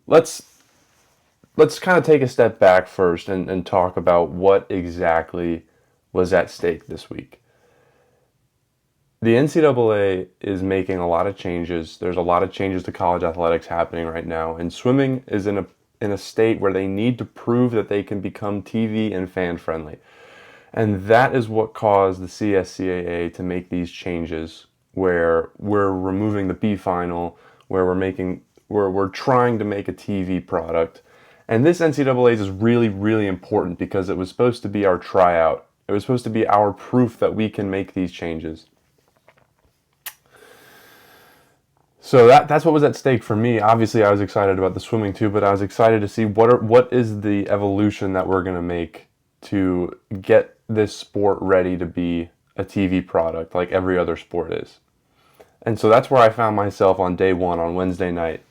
let's kind of take a step back first and talk about what exactly was at stake this week. The NCAA is making a lot of changes. There's a lot of changes to college athletics happening right now, and swimming is in a state where they need to prove that they can become TV and fan friendly. And that is what caused the CSCAA to make these changes where we're removing the B final, where we're trying to make a TV product. And this NCAA's is really, really important because it was supposed to be our tryout. It was supposed to be our proof that we can make these changes. So that's what was at stake for me. Obviously, I was excited about the swimming too, but I was excited to see what is the evolution that we're going to make to get this sport ready to be a TV product like every other sport is. And so that's where I found myself on day one on Wednesday night,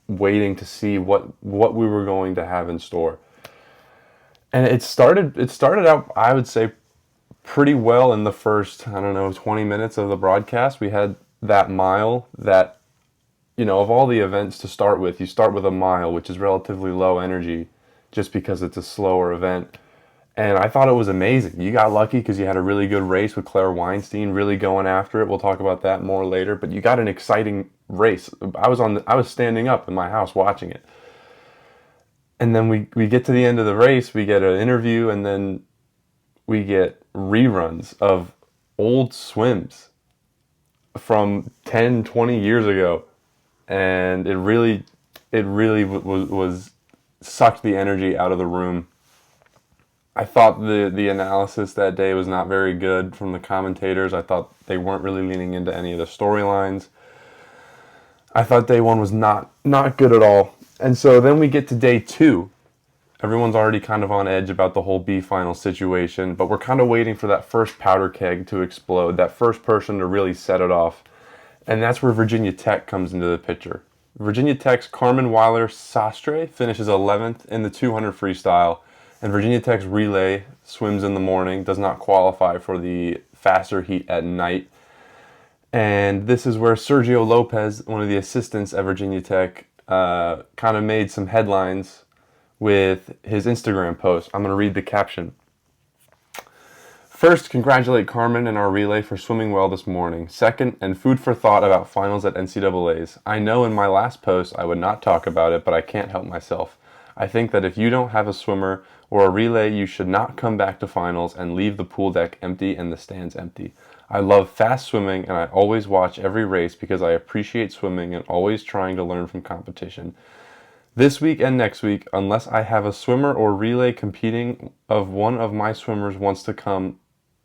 waiting to see what we were going to have in store. And it started out, I would say, pretty well in the first, I don't know, 20 minutes of the broadcast. We had that mile that, of all the events to start with, you start with a mile, which is relatively low energy just because it's a slower event. And I thought it was amazing. You got lucky because you had a really good race with Claire Weinstein really going after it. We'll talk about that more later, but you got an exciting race. I was standing up in my house watching it. And then we get to the end of the race, we get an interview, and then we get reruns of old swims from 10, 20 years ago. And it really was sucked the energy out of the room. I thought the analysis that day was not very good from the commentators. I thought they weren't really leaning into any of the storylines. I thought day one was not good at all. And so then we get to day two. Everyone's already kind of on edge about the whole B final situation, but we're kind of waiting for that first powder keg to explode, that first person to really set it off. And that's where Virginia Tech comes into the picture. Virginia Tech's Carmen Weiler-Sastre finishes 11th in the 200 freestyle, and Virginia Tech's relay swims in the morning, does not qualify for the faster heat at night. And this is where Sergio Lopez, one of the assistants at Virginia Tech, kind of made some headlines with his Instagram post. I'm going to read the caption. First, congratulate Carmen and our relay for swimming well this morning. Second, and food for thought about finals at NCAA's. I know in my last post I would not talk about it, but I can't help myself. I think that if you don't have a swimmer or a relay, you should not come back to finals and leave the pool deck empty and the stands empty. I love fast swimming and I always watch every race because I appreciate swimming and always trying to learn from competition. This week and next week, unless I have a swimmer or relay competing of one of my swimmers wants to come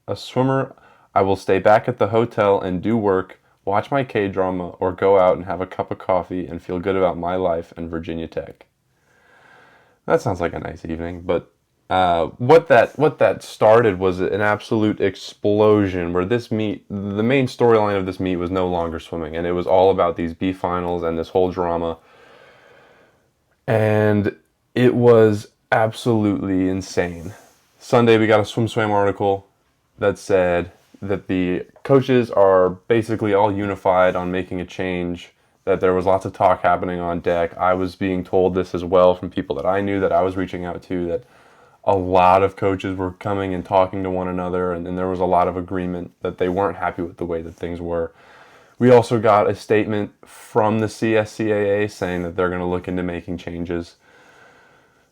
a swimmer, I will stay back at the hotel and do work, watch my K-drama, or go out and have a cup of coffee and feel good about my life and Virginia Tech. That sounds like a nice evening, but what that started was an absolute explosion where this meet, the main storyline of this meet was no longer swimming, and it was all about these B finals and this whole drama. And it was absolutely insane. Sunday we got a SwimSwam article that said that the coaches are basically all unified on making a change, that there was lots of talk happening on deck. I was being told this as well from people that I knew that I was reaching out to, that a lot of coaches were coming and talking to one another, and there was a lot of agreement that they weren't happy with the way that things were. We also got a statement from the CSCAA saying that they're going to look into making changes.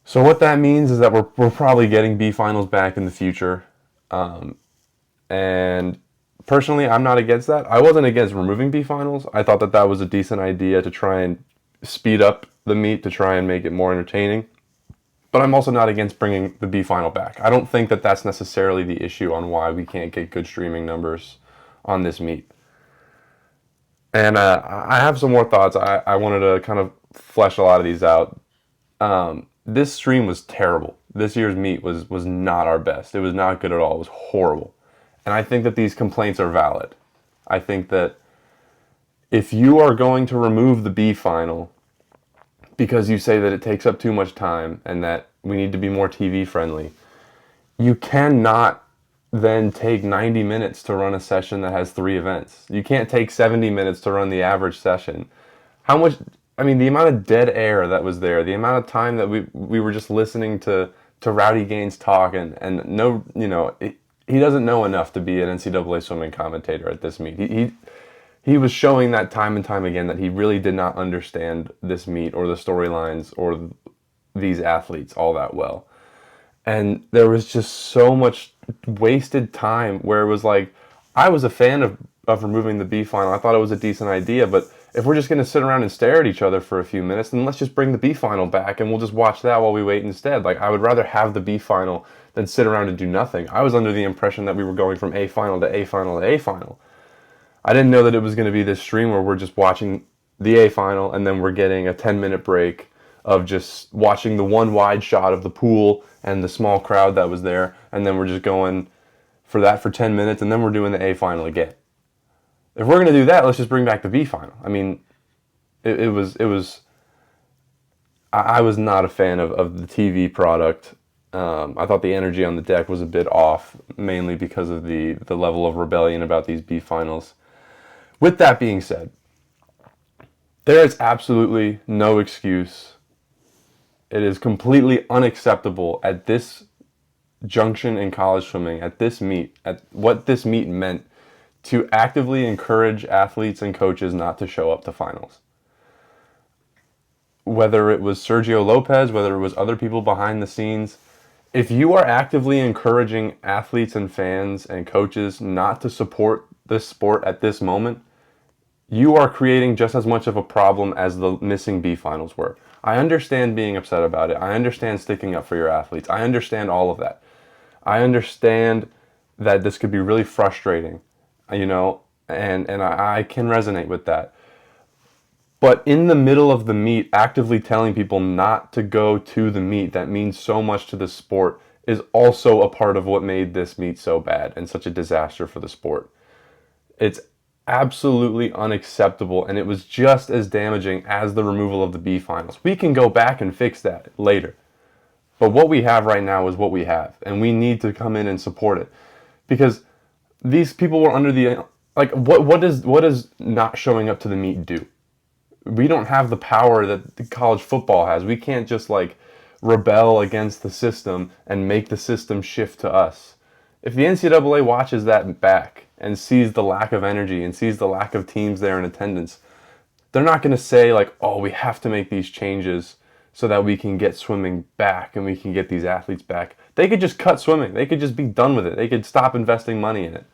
So what that means is that we're probably getting B finals back in the future. And personally, I'm not against that. I wasn't against removing B finals. I thought that was a decent idea to try and speed up the meet, to try and make it more entertaining. But I'm also not against bringing the B final back. I don't think that that's necessarily the issue on why we can't get good streaming numbers on this meet. And I have some more thoughts. I wanted to kind of flesh a lot of these out. This stream was terrible. This year's meet was not our best. It was not good at all. It was horrible. And I think that these complaints are valid. I think that if you are going to remove the B final because you say that it takes up too much time and that we need to be more TV friendly, you cannot then take 90 minutes to run a session that has 3 events. You can't take 70 minutes to run the average session. How I mean, the amount of dead air that was there, the amount of time that we were just listening to Rowdy Gaines talk, and no, he doesn't know enough to be an NCAA swimming commentator at this meet. He was showing that time and time again that he really did not understand this meet or the storylines or these athletes all that well. And there was just so much wasted time where it was like, I was a fan of removing the B final. I thought it was a decent idea, but if we're just going to sit around and stare at each other for a few minutes, then let's just bring the B final back and we'll just watch that while we wait instead. Like, I would rather have the B final than sit around and do nothing. I was under the impression that we were going from A final to A final to A final. I didn't know that it was going to be this stream where we're just watching the A final and then we're getting a 10-minute break of just watching the one wide shot of the pool and the small crowd that was there, and then we're just going for that for 10 minutes, and then we're doing the A final again. If we're going to do that, let's just bring back the B final. I mean, it was. I was not a fan of the TV product. I thought the energy on the deck was a bit off, mainly because of the level of rebellion about these B finals. With that being said, there is absolutely no excuse. It is completely unacceptable at this junction in college swimming, at this meet, at what this meet meant, to actively encourage athletes and coaches not to show up to finals. Whether it was Sergio Lopez, whether it was other people behind the scenes, if you are actively encouraging athletes and fans and coaches not to support this sport at this moment, you are creating just as much of a problem as the missing B finals were. I understand being upset about it. I understand sticking up for your athletes. I understand all of that. I understand that this could be really frustrating, and I can resonate with that. But in the middle of the meet, actively telling people not to go to the meet that means so much to the sport is also a part of what made this meet so bad and such a disaster for the sport. It's absolutely unacceptable, and it was just as damaging as the removal of the B finals. We can go back and fix that later. But what we have right now is what we have, and we need to come in and support it. Because these people were under the, like, what does not showing up to the meet do? We don't have the power that the college football has. We can't just, like, rebel against the system and make the system shift to us. If the NCAA watches that back and sees the lack of energy and sees the lack of teams there in attendance, they're not going to say, like, oh, we have to make these changes so that we can get swimming back and we can get these athletes back. They could just cut swimming. They could just be done with it. They could stop investing money in it.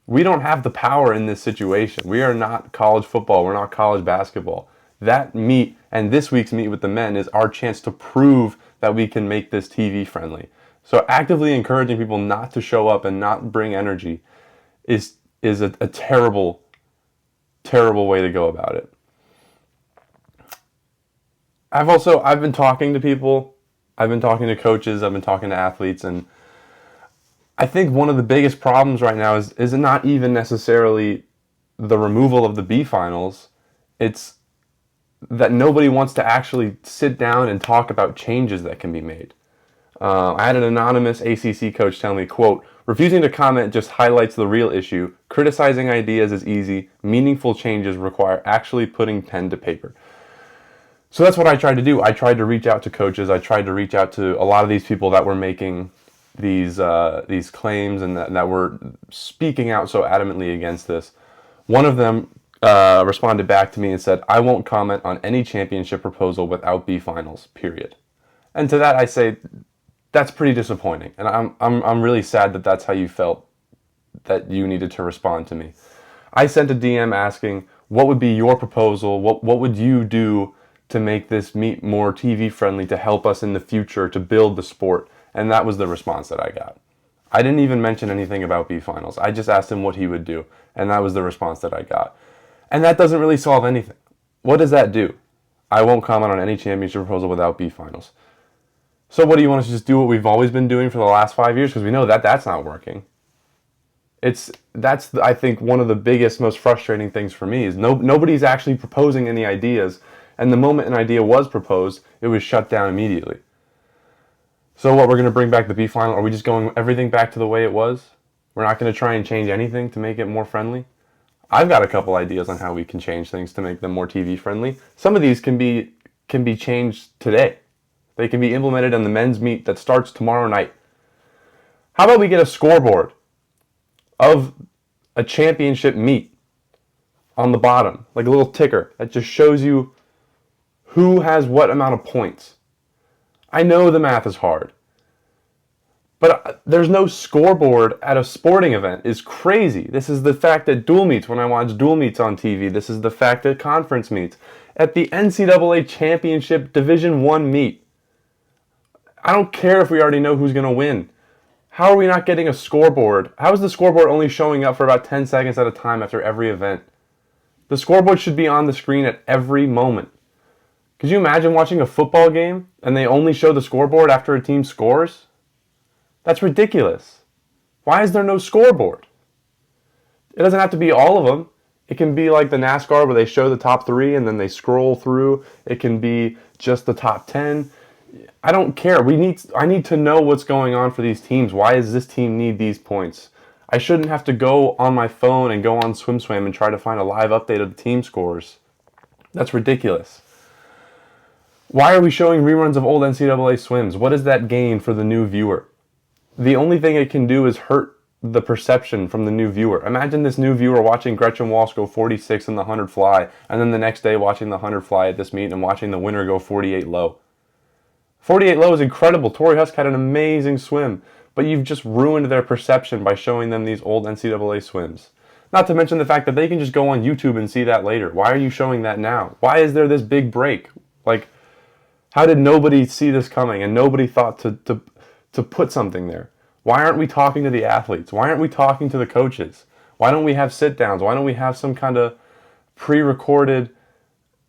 We don't have the power in this situation. We are not college football. We're not college basketball. That meet and this week's meet with the men is our chance to prove that we can make this TV friendly. So actively encouraging people not to show up and not bring energy is a terrible, terrible way to go about it. I've been talking to people, I've been talking to coaches, I've been talking to athletes, and I think one of the biggest problems right now is not even necessarily the removal of the B finals. It's that nobody wants to actually sit down and talk about changes that can be made. I had an anonymous ACC coach tell me, quote, "Refusing to comment just highlights the real issue. Criticizing ideas is easy. Meaningful changes require actually putting pen to paper." So that's what I tried to do. I tried to reach out to coaches. I tried to reach out to a lot of these people that were making these claims and that were speaking out so adamantly against this. One of them responded back to me and said, "I won't comment on any championship proposal without B finals, period." And to that I say, that's pretty disappointing. And I'm really sad that that's how you felt that you needed to respond to me. I sent a DM asking, what would be your proposal? What would you do to make this meet more TV friendly, to help us in the future, to build the sport? And that was the response that I got. I didn't even mention anything about B finals. I just asked him what he would do. And that was the response that I got. And that doesn't really solve anything. What does that do? I won't comment on any championship proposal without B finals. So what do you want us to just do what we've always been doing for the last 5 years? Because we know that that's not working. That's I think one of the biggest, most frustrating things for me is nobody's actually proposing any ideas. And the moment an idea was proposed, it was shut down immediately. So what, we're going to bring back the B final? Are we just going everything back to the way it was? We're not going to try and change anything to make it more friendly? I've got a couple ideas on how we can change things to make them more TV friendly. Some of these can be changed today. They can be implemented in the men's meet that starts tomorrow night. How about we get a scoreboard of a championship meet on the bottom, like a little ticker that just shows you who has what amount of points. I know the math is hard, but there's no scoreboard at a sporting event. It's crazy. This is the fact at dual meets when I watch dual meets on TV. This is the fact at conference meets. At the NCAA Championship Division I meet. I don't care if we already know who's going to win. How are we not getting a scoreboard? How is the scoreboard only showing up for about 10 seconds at a time after every event? The scoreboard should be on the screen at every moment. Could you imagine watching a football game and they only show the scoreboard after a team scores? That's ridiculous. Why is there no scoreboard? It doesn't have to be all of them. It can be like the NASCAR where they show the top 3 and then they scroll through. It can be just the top 10. I don't care. I need to know what's going on for these teams. Why does this team need these points? I shouldn't have to go on my phone and go on SwimSwam and try to find a live update of the team scores. That's ridiculous. Why are we showing reruns of old NCAA swims? What does that gain for the new viewer? The only thing it can do is hurt the perception from the new viewer. Imagine this new viewer watching Gretchen Walsh go 46 in the 100 fly, and then the next day watching the 100 fly at this meet and watching the winner go 48 low. 48 low is incredible. Tori Husk had an amazing swim, but you've just ruined their perception by showing them these old NCAA swims. Not to mention the fact that they can just go on YouTube and see that later. Why are you showing that now? Why is there this big break? Like, how did nobody see this coming and nobody thought to put something there? Why aren't we talking to the athletes? Why aren't we talking to the coaches? Why don't we have sit-downs? Why don't we have some kind of pre-recorded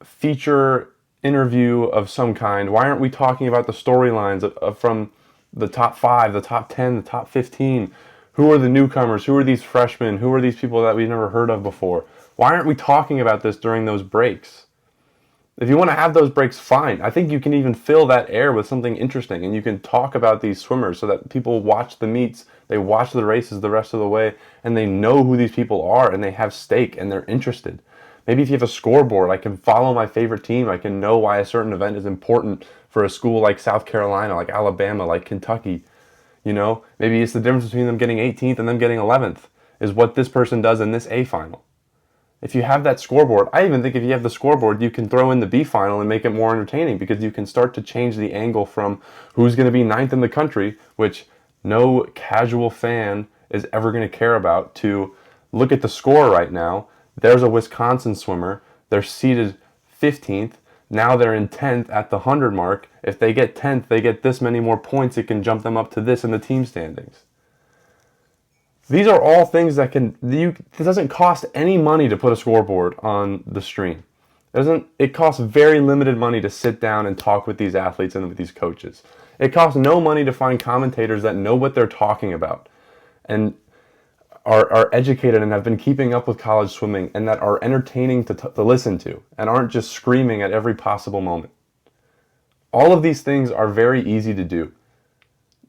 feature interview of some kind? Why aren't we talking about the storylines from the top 5, the top 10, the top 15? Who are the newcomers? Who are these freshmen? Who are these people that we've never heard of before? Why aren't we talking about this during those breaks? If you want to have those breaks, fine. I think you can even fill that air with something interesting, and you can talk about these swimmers so that people watch the meets, they watch the races the rest of the way, and they know who these people are, and they have stake, and they're interested. Maybe if you have a scoreboard, I can follow my favorite team. I can know why a certain event is important for a school like South Carolina, like Alabama, like Kentucky. You know, maybe it's the difference between them getting 18th and them getting 11th is what this person does in this A final. If you have that scoreboard, I even think if you have the scoreboard, you can throw in the B final and make it more entertaining because you can start to change the angle from who's going to be 9th in the country, which no casual fan is ever going to care about, to look at the score right now. There's a Wisconsin swimmer. They're seeded 15th. Now they're in 10th at the 100 mark. If they get 10th, they get this many more points. It can jump them up to this in the team standings. These are all things that it doesn't cost any money to put a scoreboard on the stream. It costs very limited money to sit down and talk with these athletes and with these coaches. It costs no money to find commentators that know what they're talking about and are educated and have been keeping up with college swimming and that are entertaining to listen to and aren't just screaming at every possible moment. All of these things are very easy to do.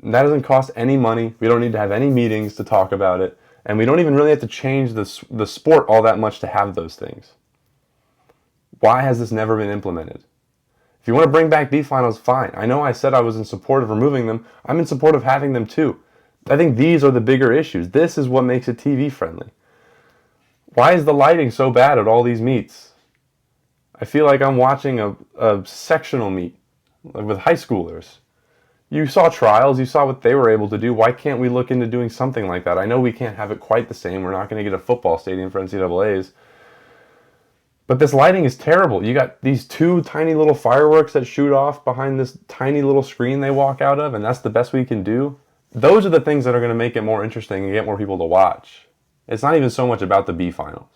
That doesn't cost any money. We don't need to have any meetings to talk about it. And we don't even really have to change the sport all that much to have those things. Why has this never been implemented? If you want to bring back B finals, fine. I know I said I was in support of removing them. I'm in support of having them too. I think these are the bigger issues. This is what makes it TV friendly. Why is the lighting so bad at all these meets? I feel like I'm watching a sectional meet with high schoolers. You saw trials, you saw what they were able to do. Why can't we look into doing something like that? I know we can't have it quite the same. We're not going to get a football stadium for NCAAs. But this lighting is terrible. You got these 2 tiny little fireworks that shoot off behind this tiny little screen they walk out of, and that's the best we can do. Those are the things that are going to make it more interesting and get more people to watch. It's not even so much about the B finals.